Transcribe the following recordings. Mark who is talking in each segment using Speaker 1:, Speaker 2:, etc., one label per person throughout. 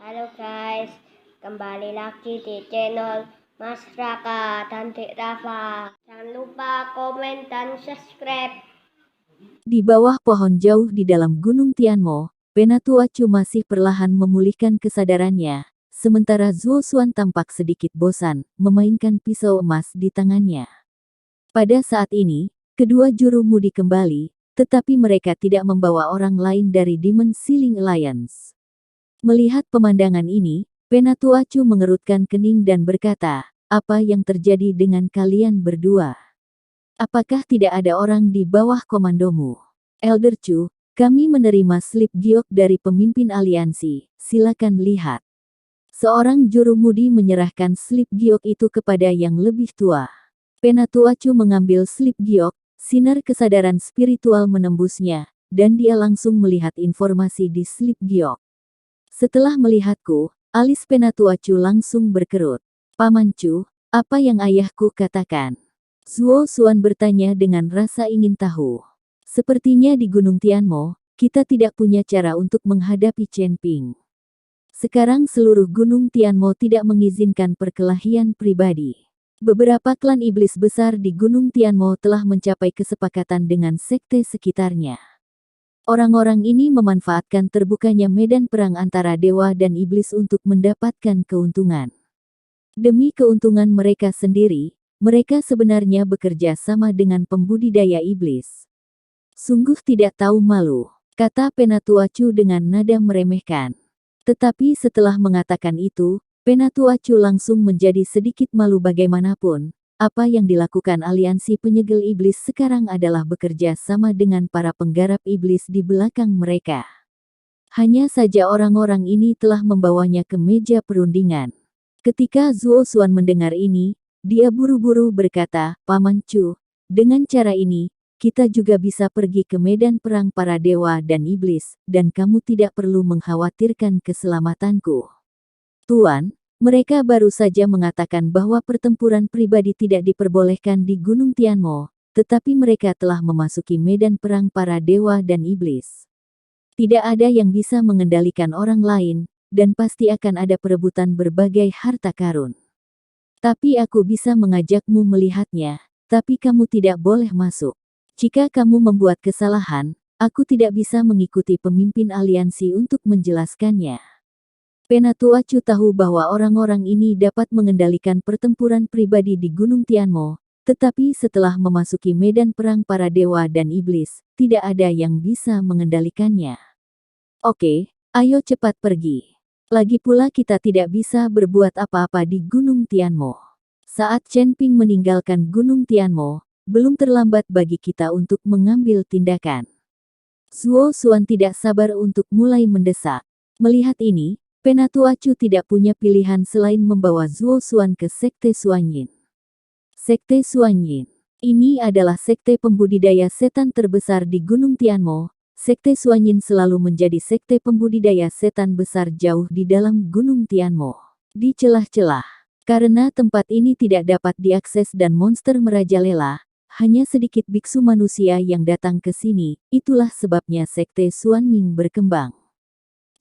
Speaker 1: Halo guys, kembali lagi di channel Mas Raka dan Dek Rafa. Jangan lupa komen dan subscribe.
Speaker 2: Di bawah pohon jauh di dalam Gunung Tianmo, Penatuacu masih perlahan memulihkan kesadarannya, sementara Zuo Xuan tampak sedikit bosan, memainkan pisau emas di tangannya. Pada saat ini, kedua jurumudi kembali, tetapi mereka tidak membawa orang lain dari Demon Sealing Alliance. Melihat pemandangan ini, Penatuacu mengerutkan kening dan berkata, "Apa yang terjadi dengan kalian berdua? Apakah tidak ada orang di bawah komandomu?" "Elder Chu, kami menerima slip giok dari pemimpin aliansi, silakan lihat." Seorang jurumudi menyerahkan slip giok itu kepada yang lebih tua. Penatuacu mengambil slip giok, sinar kesadaran spiritual menembusnya, dan dia langsung melihat informasi di slip giok. "Setelah melihatku, alis Penatuacu langsung berkerut. Paman Chu, apa yang ayahku katakan?" Zuo Xuan bertanya dengan rasa ingin tahu. "Sepertinya di Gunung Tianmo, kita tidak punya cara untuk menghadapi Chen Ping. Sekarang seluruh Gunung Tianmo tidak mengizinkan perkelahian pribadi. Beberapa klan iblis besar di Gunung Tianmo telah mencapai kesepakatan dengan sekte sekitarnya. Orang-orang ini memanfaatkan terbukanya medan perang antara dewa dan iblis untuk mendapatkan keuntungan. Demi keuntungan mereka sendiri, mereka sebenarnya bekerja sama dengan pembudidaya iblis. Sungguh tidak tahu malu," kata Penatuacu dengan nada meremehkan. Tetapi setelah mengatakan itu, Penatuacu langsung menjadi sedikit malu. Bagaimanapun, apa yang dilakukan aliansi penyegel iblis sekarang adalah bekerja sama dengan para penggarap iblis di belakang mereka. Hanya saja orang-orang ini telah membawanya ke meja perundingan. Ketika Zuo Xuan mendengar ini, dia buru-buru berkata, "Paman Chu, dengan cara ini, kita juga bisa pergi ke medan perang para dewa dan iblis, dan kamu tidak perlu mengkhawatirkan keselamatanku." "Tuan, mereka baru saja mengatakan bahwa pertempuran pribadi tidak diperbolehkan di Gunung Tianmo, tetapi mereka telah memasuki medan perang para dewa dan iblis. Tidak ada yang bisa mengendalikan orang lain, dan pasti akan ada perebutan berbagai harta karun. Tapi aku bisa mengajakmu melihatnya, tapi kamu tidak boleh masuk. Jika kamu membuat kesalahan, aku tidak bisa mengikuti pemimpin aliansi untuk menjelaskannya." Penatuacu tahu bahwa orang-orang ini dapat mengendalikan pertempuran pribadi di Gunung Tianmo, tetapi setelah memasuki medan perang para dewa dan iblis, tidak ada yang bisa mengendalikannya. "Oke, ayo cepat pergi. Lagi pula kita tidak bisa berbuat apa-apa di Gunung Tianmo. Saat Chen Ping meninggalkan Gunung Tianmo, belum terlambat bagi kita untuk mengambil tindakan." Zuo Xuan tidak sabar untuk mulai mendesak. Melihat ini, Penatuacu tidak punya pilihan selain membawa Zuo Xuan ke Sekte Suanyin. Sekte Suanyin ini adalah sekte pembudidaya setan terbesar di Gunung Tianmo. Sekte Suanyin selalu menjadi sekte pembudidaya setan besar jauh di dalam Gunung Tianmo. Di celah-celah, karena tempat ini tidak dapat diakses dan monster merajalela, hanya sedikit biksu manusia yang datang ke sini, itulah sebabnya Sekte Suanming berkembang.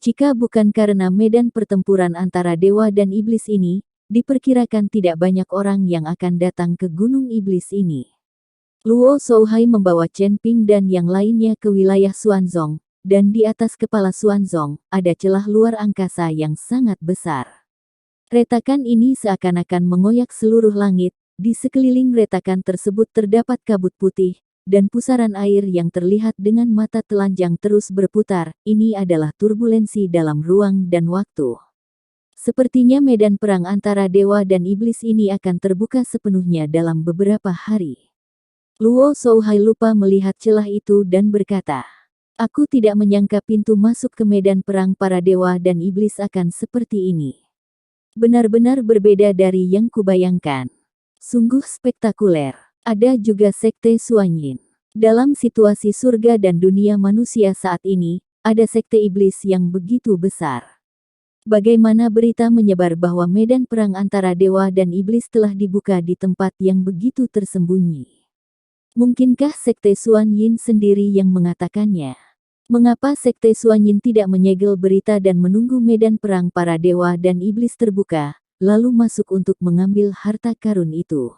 Speaker 2: Jika bukan karena medan pertempuran antara dewa dan iblis ini, diperkirakan tidak banyak orang yang akan datang ke gunung iblis ini. Luo Shouhai membawa Chen Ping dan yang lainnya ke wilayah Xuanzong, dan di atas kepala Xuanzong, ada celah luar angkasa yang sangat besar. Retakan ini seakan-akan mengoyak seluruh langit, di sekeliling retakan tersebut terdapat kabut putih, dan pusaran air yang terlihat dengan mata telanjang terus berputar. Ini adalah turbulensi dalam ruang dan waktu. Sepertinya medan perang antara dewa dan iblis ini akan terbuka sepenuhnya dalam beberapa hari. Luo Shouhai lupa melihat celah itu dan berkata, "Aku tidak menyangka pintu masuk ke medan perang para dewa dan iblis akan seperti ini. Benar-benar berbeda dari yang kubayangkan. Sungguh spektakuler." Ada juga Sekte Suanyin. Dalam situasi surga dan dunia manusia saat ini, ada sekte iblis yang begitu besar. Bagaimana berita menyebar bahwa medan perang antara dewa dan iblis telah dibuka di tempat yang begitu tersembunyi? Mungkinkah Sekte Suanyin sendiri yang mengatakannya? Mengapa Sekte Suanyin tidak menyegel berita dan menunggu medan perang para dewa dan iblis terbuka, lalu masuk untuk mengambil harta karun itu?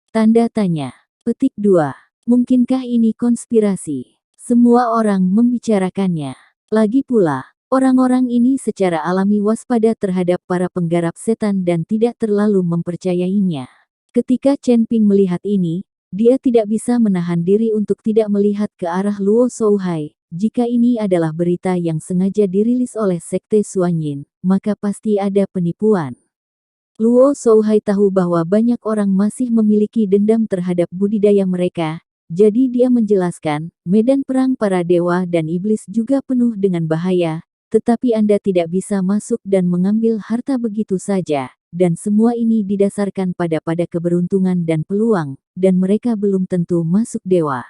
Speaker 2: Tanda tanya. Petik 2. Mungkinkah ini konspirasi? Semua orang membicarakannya. Lagi pula, orang-orang ini secara alami waspada terhadap para penggarap setan dan tidak terlalu mempercayainya. Ketika Chen Ping melihat ini, dia tidak bisa menahan diri untuk tidak melihat ke arah Luo Shouhai. Jika ini adalah berita yang sengaja dirilis oleh Sekte Suanyin, maka pasti ada penipuan. Luo Shouhai tahu bahwa banyak orang masih memiliki dendam terhadap budidaya mereka, jadi dia menjelaskan, medan perang para dewa dan iblis juga penuh dengan bahaya, tetapi Anda tidak bisa masuk dan mengambil harta begitu saja, dan semua ini didasarkan pada keberuntungan dan peluang, dan mereka belum tentu masuk dewa.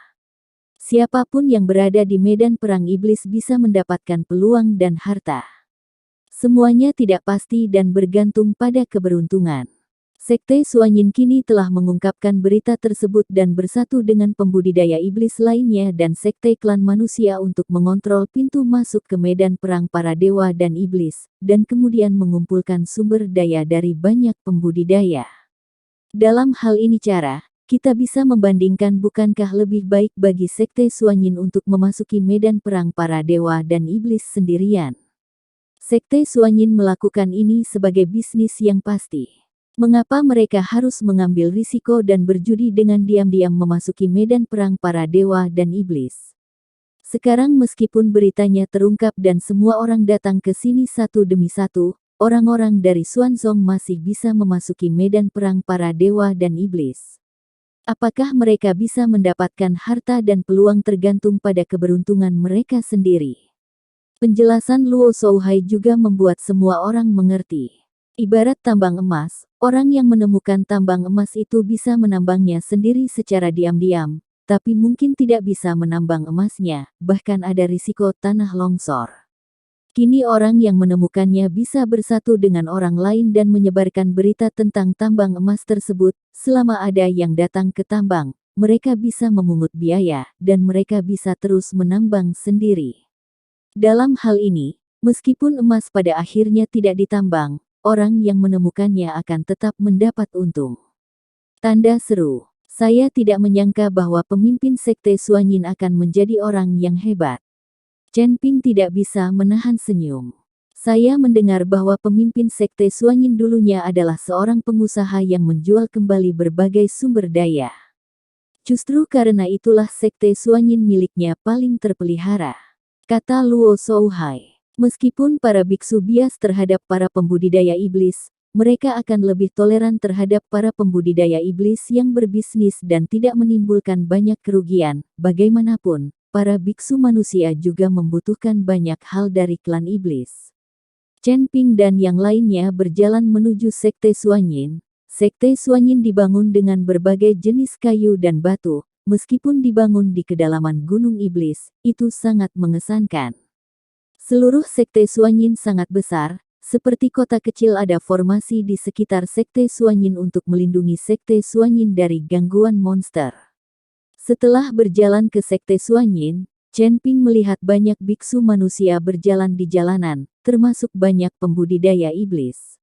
Speaker 2: Siapapun yang berada di medan perang iblis bisa mendapatkan peluang dan harta. Semuanya tidak pasti dan bergantung pada keberuntungan. Sekte Suanyin kini telah mengungkapkan berita tersebut dan bersatu dengan pembudidaya iblis lainnya dan sekte klan manusia untuk mengontrol pintu masuk ke medan perang para dewa dan iblis, dan kemudian mengumpulkan sumber daya dari banyak pembudidaya. Dalam hal ini kita bisa membandingkan bukankah lebih baik bagi Sekte Suanyin untuk memasuki medan perang para dewa dan iblis sendirian? Sekte Suanyin melakukan ini sebagai bisnis yang pasti. Mengapa mereka harus mengambil risiko dan berjudi dengan diam-diam memasuki medan perang para dewa dan iblis? Sekarang meskipun beritanya terungkap dan semua orang datang ke sini satu demi satu, orang-orang dari Xuanzong masih bisa memasuki medan perang para dewa dan iblis. Apakah mereka bisa mendapatkan harta dan peluang tergantung pada keberuntungan mereka sendiri? Penjelasan Luo Shouhai juga membuat semua orang mengerti. Ibarat tambang emas, orang yang menemukan tambang emas itu bisa menambangnya sendiri secara diam-diam, tapi mungkin tidak bisa menambang emasnya, bahkan ada risiko tanah longsor. Kini orang yang menemukannya bisa bersatu dengan orang lain dan menyebarkan berita tentang tambang emas tersebut. Selama ada yang datang ke tambang, mereka bisa memungut biaya, dan mereka bisa terus menambang sendiri. Dalam hal ini, meskipun emas pada akhirnya tidak ditambang, orang yang menemukannya akan tetap mendapat untung. Tanda seru. Saya tidak menyangka bahwa pemimpin Sekte Suanyin akan menjadi orang yang hebat. Chen Ping tidak bisa menahan senyum. Saya mendengar bahwa pemimpin Sekte Suanyin dulunya adalah seorang pengusaha yang menjual kembali berbagai sumber daya. Justru karena itulah Sekte Suanyin miliknya paling terpelihara. Kata Luo Shouhai, meskipun para biksu bias terhadap para pembudidaya iblis, mereka akan lebih toleran terhadap para pembudidaya iblis yang berbisnis dan tidak menimbulkan banyak kerugian. Bagaimanapun, para biksu manusia juga membutuhkan banyak hal dari klan iblis. Chen Ping dan yang lainnya berjalan menuju Sekte Suanyin. Sekte Suanyin dibangun dengan berbagai jenis kayu dan batu. Meskipun dibangun di kedalaman Gunung Iblis, itu sangat mengesankan. Seluruh Sekte Suanyin sangat besar, seperti kota kecil ada formasi di sekitar Sekte Suanyin untuk melindungi Sekte Suanyin dari gangguan monster. Setelah berjalan ke Sekte Suanyin, Chen Ping melihat banyak biksu manusia berjalan di jalanan, termasuk banyak pembudidaya iblis.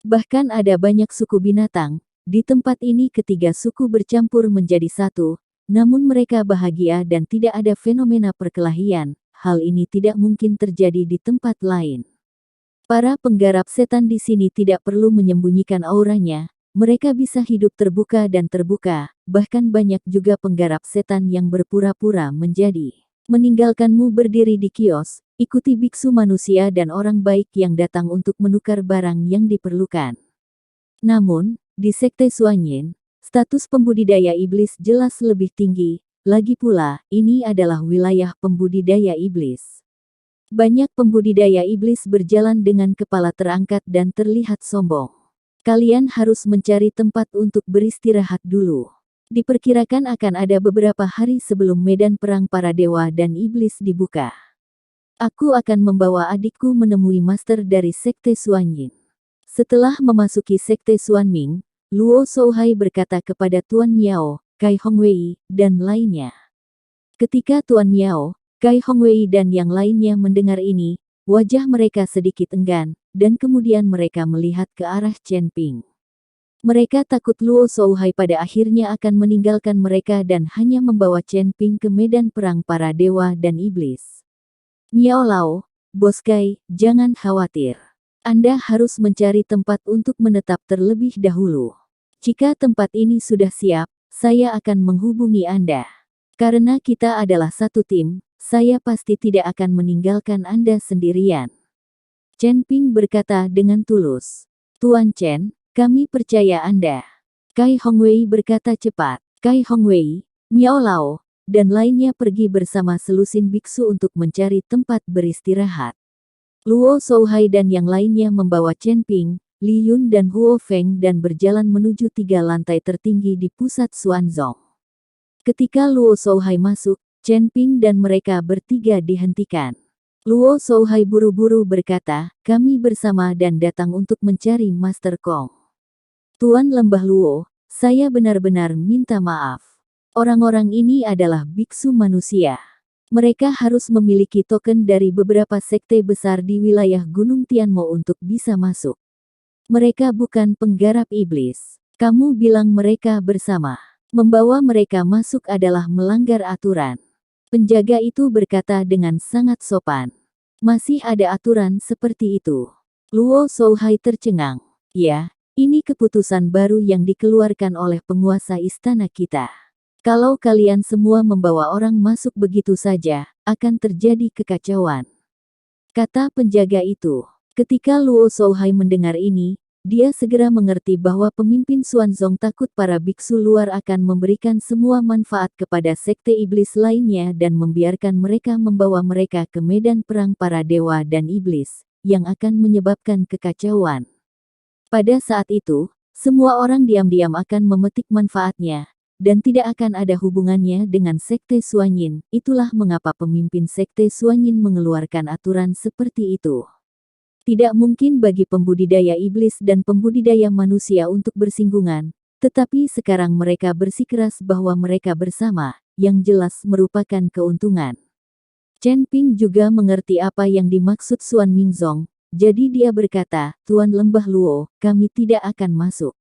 Speaker 2: Bahkan ada banyak suku binatang. Di tempat ini ketiga suku bercampur menjadi satu. Namun mereka bahagia dan tidak ada fenomena perkelahian. Hal ini tidak mungkin terjadi di tempat lain. Para penggarap setan di sini tidak perlu menyembunyikan auranya. Mereka bisa hidup terbuka dan terbuka. Bahkan banyak juga penggarap setan yang berpura-pura menjadi. Meninggalkanmu berdiri di kios, ikuti biksu manusia dan orang baik yang datang untuk menukar barang yang diperlukan. Namun, di Sekte Suanyin, status pembudidaya iblis jelas lebih tinggi, lagi pula, ini adalah wilayah pembudidaya iblis. Banyak pembudidaya iblis berjalan dengan kepala terangkat dan terlihat sombong. Kalian harus mencari tempat untuk beristirahat dulu. Diperkirakan akan ada beberapa hari sebelum medan perang para dewa dan iblis dibuka. Aku akan membawa adikku menemui master dari Sekte Suanyin. Setelah memasuki Sekte Suanming, Luo Shouhai berkata kepada Tuan Miao, Kai Hongwei, dan lainnya. Ketika Tuan Miao, Kai Hongwei dan yang lainnya mendengar ini, wajah mereka sedikit enggan, dan kemudian mereka melihat ke arah Chen Ping. Mereka takut Luo Souhai pada akhirnya akan meninggalkan mereka dan hanya membawa Chen Ping ke medan perang para dewa dan iblis. Miao Lao, Bos Kai, jangan khawatir. Anda harus mencari tempat untuk menetap terlebih dahulu. Jika tempat ini sudah siap, saya akan menghubungi Anda. Karena kita adalah satu tim, saya pasti tidak akan meninggalkan Anda sendirian. Chen Ping berkata dengan tulus. Tuan Chen, kami percaya Anda. Kai Hongwei berkata cepat. Kai Hongwei, Miao Lao, dan lainnya pergi bersama selusin biksu untuk mencari tempat beristirahat. Luo Souhai dan yang lainnya membawa Chen Ping, Li Yun dan Huo Feng dan berjalan menuju 3 lantai tertinggi di pusat Xuanzong. Ketika Luo Souhai masuk, Chen Ping dan mereka bertiga dihentikan. Luo Souhai buru-buru berkata, kami bersama dan datang untuk mencari Master Kong. Tuan Lembah Luo, saya benar-benar minta maaf. Orang-orang ini adalah biksu manusia. Mereka harus memiliki token dari beberapa sekte besar di wilayah Gunung Tianmo untuk bisa masuk. Mereka bukan penggarap iblis. Kamu bilang mereka bersama. Membawa mereka masuk adalah melanggar aturan. Penjaga itu berkata dengan sangat sopan. Masih ada aturan seperti itu. Luo Souhai tercengang. Ya, ini keputusan baru yang dikeluarkan oleh penguasa istana kita. Kalau kalian semua membawa orang masuk begitu saja, akan terjadi kekacauan. Kata penjaga itu. Ketika Luo Souhai mendengar ini, dia segera mengerti bahwa pemimpin Xuanzong takut para biksu luar akan memberikan semua manfaat kepada sekte iblis lainnya dan membiarkan mereka membawa mereka ke medan perang para dewa dan iblis, yang akan menyebabkan kekacauan. Pada saat itu, semua orang diam-diam akan memetik manfaatnya, dan tidak akan ada hubungannya dengan sekte Xuanyin. Itulah mengapa pemimpin sekte Xuanyin mengeluarkan aturan seperti itu. Tidak mungkin bagi pembudidaya iblis dan pembudidaya manusia untuk bersinggungan, tetapi sekarang mereka bersikeras bahwa mereka bersama, yang jelas merupakan keuntungan. Chen Ping juga mengerti apa yang dimaksud Xuan Mingzong, jadi dia berkata, Tuan Lembah Luo, kami tidak akan masuk.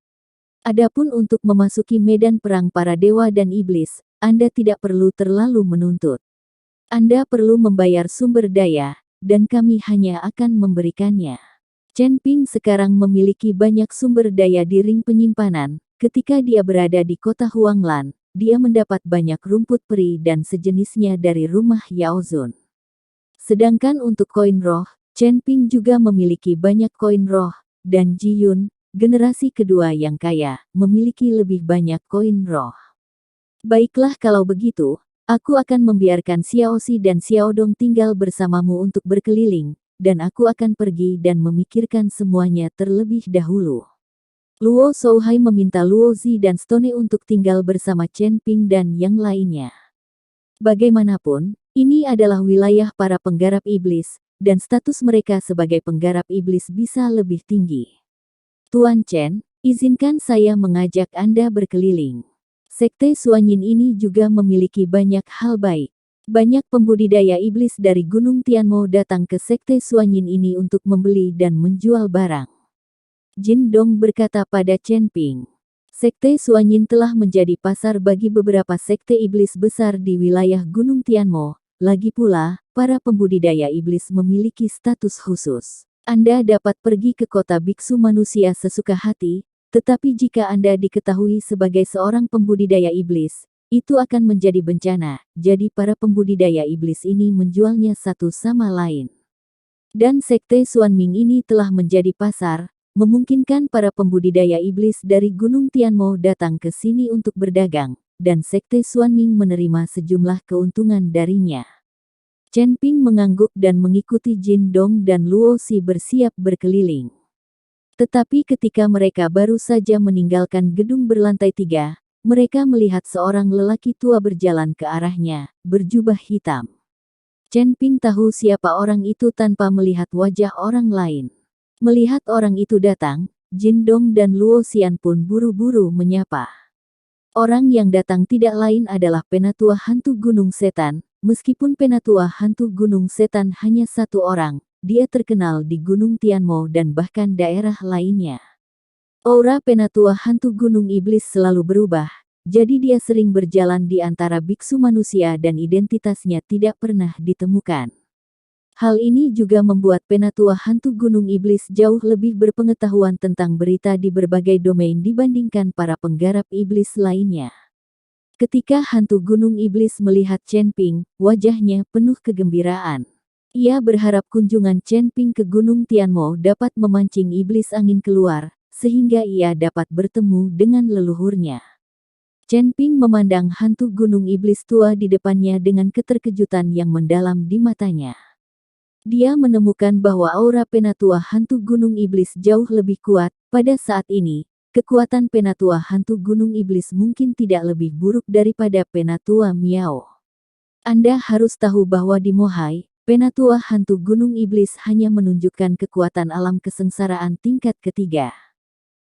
Speaker 2: Adapun untuk memasuki medan perang para dewa dan iblis, Anda tidak perlu terlalu menuntut. Anda perlu membayar sumber daya, dan kami hanya akan memberikannya. Chen Ping sekarang memiliki banyak sumber daya di ring penyimpanan. Ketika dia berada di kota Huanglan, dia mendapat banyak rumput peri dan sejenisnya dari rumah Yao Zun. Sedangkan untuk koin roh, Chen Ping juga memiliki banyak koin roh, dan Ji Yun, generasi kedua yang kaya, memiliki lebih banyak koin roh. Baiklah kalau begitu, aku akan membiarkan Xiao Xi dan Xiao Dong tinggal bersamamu untuk berkeliling, dan aku akan pergi dan memikirkan semuanya terlebih dahulu. Luo Souhai meminta Luo Zi dan Stone untuk tinggal bersama Chen Ping dan yang lainnya. Bagaimanapun, ini adalah wilayah para penggarap iblis, dan status mereka sebagai penggarap iblis bisa lebih tinggi. Tuan Chen, izinkan saya mengajak Anda berkeliling. Sekte Xuanyin ini juga memiliki banyak hal baik. Banyak pembudidaya iblis dari Gunung Tianmo datang ke Sekte Xuanyin ini untuk membeli dan menjual barang. Jin Dong berkata pada Chen Ping. Sekte Xuanyin telah menjadi pasar bagi beberapa sekte iblis besar di wilayah Gunung Tianmo. Lagi pula, para pembudidaya iblis memiliki status khusus. Anda dapat pergi ke kota biksu manusia sesuka hati, tetapi jika Anda diketahui sebagai seorang pembudidaya iblis, itu akan menjadi bencana. Jadi para pembudidaya iblis ini menjualnya satu sama lain. Dan Sekte Xuanming ini telah menjadi pasar, memungkinkan para pembudidaya iblis dari Gunung Tianmo datang ke sini untuk berdagang, dan Sekte Xuanming menerima sejumlah keuntungan darinya. Chen Ping mengangguk dan mengikuti Jin Dong dan Luo Xi bersiap berkeliling. Tetapi ketika mereka baru saja meninggalkan gedung berlantai 3, mereka melihat seorang lelaki tua berjalan ke arahnya, berjubah hitam. Chen Ping tahu siapa orang itu tanpa melihat wajah orang lain. Melihat orang itu datang, Jin Dong dan Luo Xian pun buru-buru menyapa. Orang yang datang tidak lain adalah penatua hantu Gunung Setan, Meskipun penatua hantu Gunung Setan hanya satu orang, dia terkenal di Gunung Tianmo dan bahkan daerah lainnya. Aura penatua hantu Gunung Iblis selalu berubah, jadi dia sering berjalan di antara biksu manusia dan identitasnya tidak pernah ditemukan. Hal ini juga membuat penatua hantu Gunung Iblis jauh lebih berpengetahuan tentang berita di berbagai domain dibandingkan para penggarap iblis lainnya. Ketika hantu Gunung Iblis melihat Chen Ping, wajahnya penuh kegembiraan. Ia berharap kunjungan Chen Ping ke Gunung Tianmo dapat memancing iblis angin keluar, sehingga ia dapat bertemu dengan leluhurnya. Chen Ping memandang hantu Gunung Iblis tua di depannya dengan keterkejutan yang mendalam di matanya. Dia menemukan bahwa aura penatua hantu Gunung Iblis jauh lebih kuat. Pada saat ini, kekuatan penatua hantu Gunung Iblis mungkin tidak lebih buruk daripada penatua Miao. Anda harus tahu bahwa di Mohai, penatua hantu Gunung Iblis hanya menunjukkan kekuatan alam kesengsaraan tingkat ketiga.